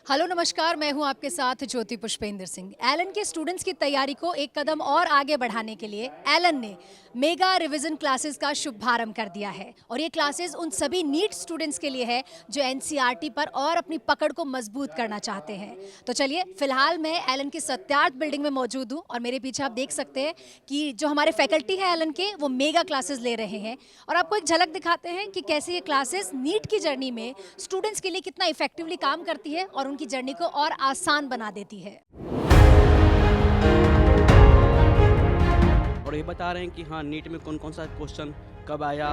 Hello नमस्कार, मैं हूं आपके साथ ज्योति पुष्पेंद्र सिंह। एलन के स्टूडेंट्स की तैयारी को एक कदम और आगे बढ़ाने के लिए एलन ने मेगा रिवीजन क्लासेस का शुभारंभ कर दिया है। और ये क्लासेस उन सभी नीट स्टूडेंट्स के लिए है जो एनसीईआरटी पर और अपनी पकड़ को मजबूत करना चाहते हैं। तो चलिए, फिलहाल मैं एलन की सत्यार्थ बिल्डिंग में मौजूद हूँ और मेरे पीछे आप देख सकते हैं कि जो हमारे फैकल्टी है एलन के, वो मेगा क्लासेस ले रहे हैं। और आपको एक झलक दिखाते हैं कि कैसे ये क्लासेस नीट की जर्नी में स्टूडेंट्स के लिए कितना इफेक्टिवली काम करती है और उनकी जर्नी को और आसान बना देती है। और ये बता रहे हैं कि हाँ, नीट में कौन कौन सा क्वेश्चन कब आया।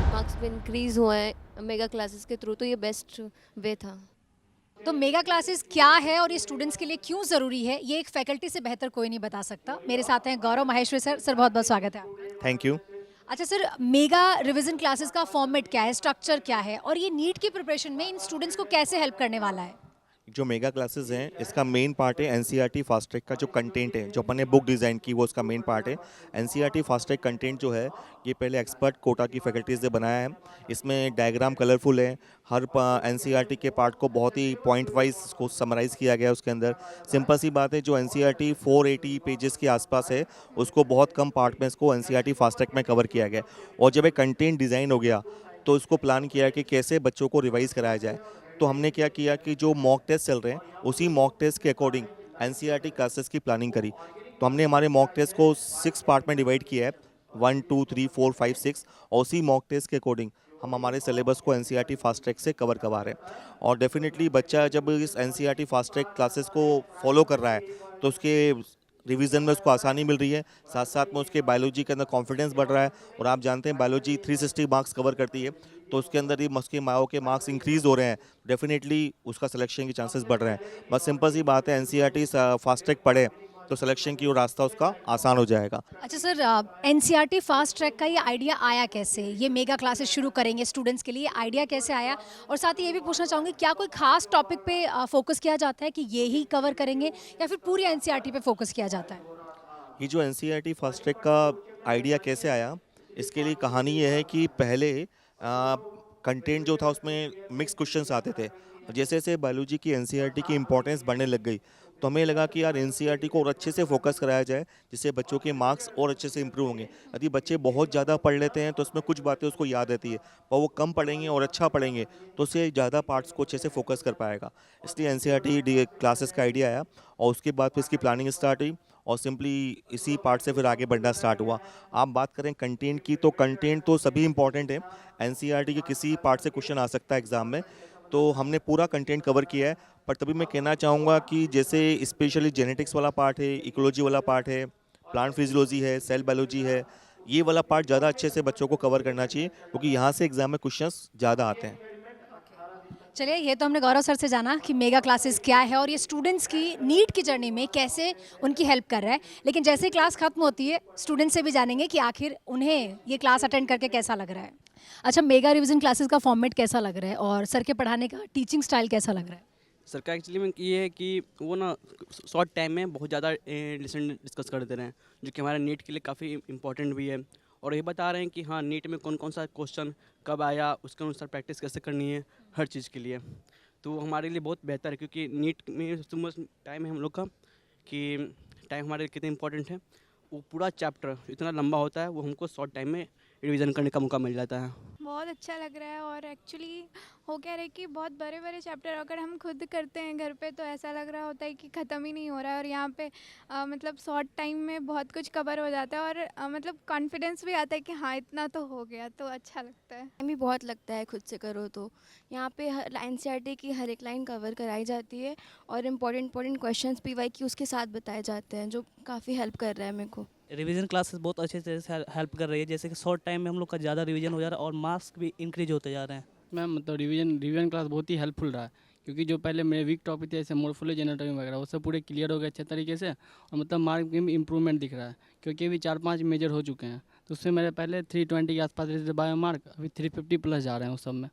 मार्क्स भी इंक्रीज हुए हैं मेगा क्लासेस के थ्रू, तो ये बेस्ट वे था। तो मेगा क्लासेस क्या है और ये स्टूडेंट्स के लिए क्यों ज़रूरी है, ये एक फैकल्टी से बेहतर कोई नहीं बता सकता। मेरे साथ हैं गौरव माहेश्वरी सर। सर, बहुत बहुत स्वागत है आपका। Thank you. अच्छा सर, मेगा रिवीजन क्लासेस का फॉर्मेट क्या है, स्ट्रक्चर क्या है और ये नीट की प्रिपरेशन में इन स्टूडेंट्स को कैसे हेल्प करने वाला है? जो मेगा क्लासेस हैं इसका मेन पार्ट है एनसीईआरटी फास्ट ट्रैक का जो कंटेंट है, जो अपन ने बुक डिज़ाइन की वो उसका मेन पार्ट है। एनसीईआरटी फास्ट ट्रैक कंटेंट जो है ये पहले एक्सपर्ट कोटा की फैकल्टीज ने बनाया है। इसमें डायग्राम कलरफुल है, हर एनसीईआरटी के पार्ट को बहुत ही पॉइंट वाइज उसको समराइज़ किया गया है। उसके अंदर सिंपल सी बात है, जो एनसीईआरटी 480 पेजेस के आसपास है उसको बहुत कम पार्ट में इसको एनसीईआरटी फास्ट ट्रैक में कवर किया गया है। और जब एक कंटेंट डिज़ाइन हो गया तो इसको प्लान किया कि कैसे बच्चों को रिवाइज़ कराया जाए। तो हमने क्या किया कि जो मॉक टेस्ट चल रहे हैं उसी मॉक टेस्ट के अकॉर्डिंग एनसीईआरटी क्लासेस की प्लानिंग करी। तो हमने हमारे मॉक टेस्ट को 6 पार्ट में डिवाइड किया है, 1 2 3 4 5 6, और उसी मॉक टेस्ट के अकॉर्डिंग हम हमारे सिलेबस को एनसीईआरटी फास्ट ट्रैक से कवर करवा रहे हैं। और डेफिनेटली बच्चा जब इस एनसीईआरटी फास्ट ट्रैक क्लासेस को फॉलो कर रहा है तो उसके रिवीजन में उसको आसानी मिल रही है, साथ साथ में उसके बायोलॉजी के अंदर कॉन्फिडेंस बढ़ रहा है। और आप जानते हैं बायोलॉजी 360 मार्क्स कवर करती है, तो उसके अंदर ही उसके माओ के मार्क्स इंक्रीज हो रहे हैं, डेफिनेटली उसका सिलेक्शन के चांसेस बढ़ रहे हैं। बस सिंपल सी बात है, एनसीईआरटी फास्ट ट्रैक पढ़े तो सिलेक्शन की वो रास्ता उसका आसान हो जाएगा। अच्छा सर, एनसीईआरटी फास्ट ट्रैक का ये आइडिया आया कैसे? ये मेगा क्लासेस शुरू करेंगे स्टूडेंट्स के लिए, आइडिया कैसे आया? और साथ ही ये भी पूछना चाहूँगी, क्या कोई खास टॉपिक पे फोकस किया जाता है कि ये ही कवर करेंगे या फिर पूरी एनसीईआरटी पे फोकस किया जाता है? ये जो एनसीईआरटी फास्ट ट्रैक का आइडिया कैसे आया, इसके लिए कहानी ये है कि पहले कंटेंट जो था उसमें मिक्स क्वेश्चंस आते थे। जैसे जैसे बायोलॉजी की एनसीईआरटी की इंपॉर्टेंस बढ़ने लग गई तो हमें लगा कि यार एनसीईआरटी को और अच्छे से फोकस कराया जाए, जिससे बच्चों के मार्क्स और अच्छे से इंप्रूव होंगे। यदि बच्चे बहुत ज़्यादा पढ़ लेते हैं तो उसमें कुछ बातें उसको याद रहती है, और वो कम पढ़ेंगे और अच्छा पढ़ेंगे तो उससे ज़्यादा पार्ट्स को अच्छे से फोकस कर पाएगा। इसलिए एनसीईआरटी क्लासेस का आइडिया आया और उसके बाद फिर इसकी प्लानिंग स्टार्ट हुई और सिंपली इसी पार्ट से फिर आगे बढ़ना स्टार्ट हुआ। आप बात करें कंटेंट की, तो कंटेंट तो सभी इंपॉर्टेंट है। एनसीईआरटी के किसी पार्ट से क्वेश्चन आ सकता है एग्जाम में, तो हमने पूरा कंटेंट कवर किया है। पर तभी मैं कहना चाहूँगा कि जैसे स्पेशली जेनेटिक्स वाला पार्ट है, इकोलॉजी वाला पार्ट है, प्लांट फिजियोलॉजी है, सेल बायोलॉजी है, ये वाला पार्ट ज़्यादा अच्छे से बच्चों को कवर करना चाहिए, क्योंकि यहाँ से एग्जाम में क्वेश्चंस ज़्यादा आते हैं। चलिए, ये तो हमने गौरव सर से जाना कि मेगा क्लासेस क्या है और ये स्टूडेंट्स की नीट की जर्नी में कैसे उनकी हेल्प कर रहा है। लेकिन जैसे ही क्लास खत्म होती है, स्टूडेंट्स से भी जानेंगे कि आखिर उन्हें ये क्लास अटेंड करके कैसा लग रहा है। अच्छा, मेगा रिवीजन क्लासेस का फॉर्मेट कैसा लग रहा है और सर के पढ़ाने का टीचिंग स्टाइल कैसा लग रहा है? सर का एक्चुअली में ये है कि वो ना शॉर्ट टाइम में बहुत ज़्यादा लेसन डिस्कस कर दे रहे हैं, जो कि हमारे नीट के लिए काफ़ी इंपॉर्टेंट भी है। और ये बता रहे हैं कि हाँ, नीट में कौन कौन सा क्वेश्चन कब आया, उसके अनुसार प्रैक्टिस कैसे करनी है हर चीज़ के लिए। तो वो हमारे लिए बहुत बेहतर है, क्योंकि नीट में सबसे टाइम है हम लोग का, कि टाइम हमारे लिए कितना इंपॉर्टेंट है। वो पूरा चैप्टर इतना लंबा होता है, वो हमको शॉर्ट टाइम में रिवीजन करने का मौका मिल जाता है। बहुत अच्छा लग रहा है। और एक्चुअली हो क्या रहा है कि बहुत बड़े बड़े चैप्टर अगर हम खुद करते हैं घर पे तो ऐसा लग रहा होता है कि ख़त्म ही नहीं हो रहा है, और यहाँ पे मतलब शॉर्ट टाइम में बहुत कुछ कवर हो जाता है और मतलब कॉन्फिडेंस भी आता है कि हाँ इतना तो हो गया, तो अच्छा लगता है। टाइम भी बहुत लगता है खुद से करो तो। यहाँ पे एनसीईआरटी की हर एक लाइन कवर कराई जाती है और इम्पोर्टेंट क्वेश्चंस पीवाईक्यू उसके साथ बताए जाते हैं, जो काफ़ी हेल्प कर रहा है मेरे को। रिवीजन क्लासेस बहुत अच्छे से हेल्प कर रही है, जैसे कि शॉर्ट टाइम में हम लोग का ज़्यादा रिवीजन हो जा रहा है और मार्क्स भी इंक्रीज होते जा रहे हैं। मैम मतलब रिवीजन क्लास बहुत ही हेल्पफुल रहा है, क्योंकि जो पहले मेरे वीक टॉपिक थे जैसे मोर्फोलॉजी एनाटॉमी वगैरह वो सब पूरे क्लियर हो गए अच्छे तरीके से, और मतलब मार्क में भी इम्प्रूवमेंट दिख रहा है, क्योंकि अभी 4-5 मेजर हो चुके हैं। तो उससे मेरे पहले 320 के आसपास रहते थे बायो मार्क, अभी 350 प्लस जा रहे हैं उस सब में।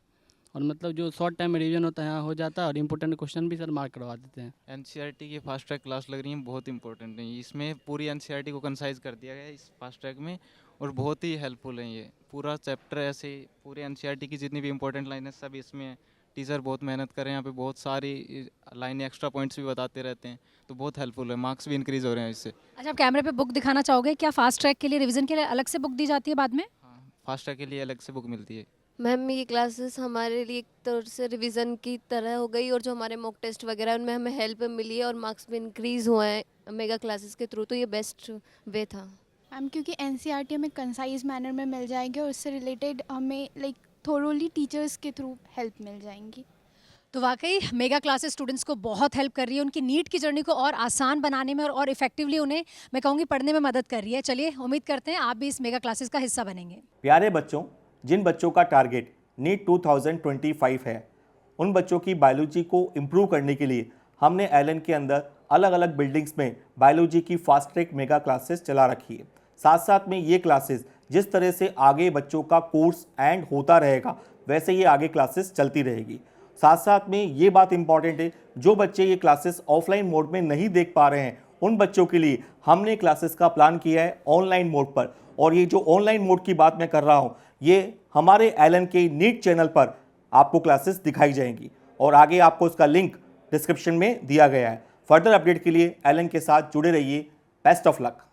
और मतलब जो शॉर्ट टाइम में रिवीजन होता है यहाँ हो जाता है, और इंपॉर्टेंट क्वेश्चन भी सर मार्क करवा देते हैं। एनसीईआरटी की फास्ट ट्रैक क्लास लग रही है बहुत इंपॉर्टेंट है। इसमें पूरी एनसीईआरटी को कंसाइज कर दिया गया है इस फास्ट ट्रैक में, और बहुत ही हेल्पफुल है ये पूरा चैप्टर। ऐसे ही पूरे एनसीईआरटी की जितनी भी इंपॉर्टेंट लाइनें सब इसमें है। टीचर बहुत मेहनत कर रहे हैं यहाँ पे, बहुत सारी लाइनें एक्स्ट्रा पॉइंट्स भी बताते रहते हैं, तो बहुत हेल्पफुल है। मार्क्स भी इंक्रीज हो रहे हैं इससे। अच्छा, आप कैमरे पे बुक दिखाना चाहोगे? क्या फास्ट ट्रैक के लिए, रिवीजन के लिए अलग से बुक दी जाती है बाद में? हाँ, फास्ट ट्रैक के लिए अलग से बुक मिलती है। मैम ये क्लासेस हमारे लिए एक तरह से रिवीजन की तरह हो गई, और जो हमारे मॉक टेस्ट वगैरह उनमें हमें हेल्प मिली है और मार्क्स भी इंक्रीज़ हुए हैं मेगा क्लासेस के थ्रू, तो ये बेस्ट वे था। मैम क्योंकि एनसीईआरटी हमें कंसाइज मैनर में मिल जाएंगे और उससे रिलेटेड हमें लाइक थोरोली टीचर्स के थ्रू हेल्प मिल जाएंगी। तो वाकई मेगा क्लासेस स्टूडेंट्स को बहुत हेल्प कर रही है, उनकी नीट की जर्नी को और आसान बनाने में और इफेक्टिवली उन्हें, मैं कहूँगी, पढ़ने में मदद कर रही है। चलिए, उम्मीद करते हैं आप भी इस मेगा क्लासेस का हिस्सा बनेंगे। प्यारे बच्चों, जिन बच्चों का टारगेट नीट 2025 है, उन बच्चों की बायोलॉजी को इम्प्रूव करने के लिए हमने एलन के अंदर अलग अलग बिल्डिंग्स में बायोलॉजी की फास्ट ट्रैक मेगा क्लासेस चला रखी है। साथ साथ में ये क्लासेस जिस तरह से आगे बच्चों का कोर्स एंड होता रहेगा, वैसे ये आगे क्लासेस चलती रहेगी। साथ साथ में ये बात इंपॉर्टेंट है, जो बच्चे ये क्लासेस ऑफलाइन मोड में नहीं देख पा रहे हैं, उन बच्चों के लिए हमने क्लासेस का प्लान किया है ऑनलाइन मोड पर। और ये जो ऑनलाइन मोड की बात मैं कर रहा हूँ, ये हमारे एलन के नीट चैनल पर आपको क्लासेस दिखाई जाएंगी, और आगे आपको इसका लिंक डिस्क्रिप्शन में दिया गया है। फर्दर अपडेट के लिए एलन के साथ जुड़े रहिए। Best of luck.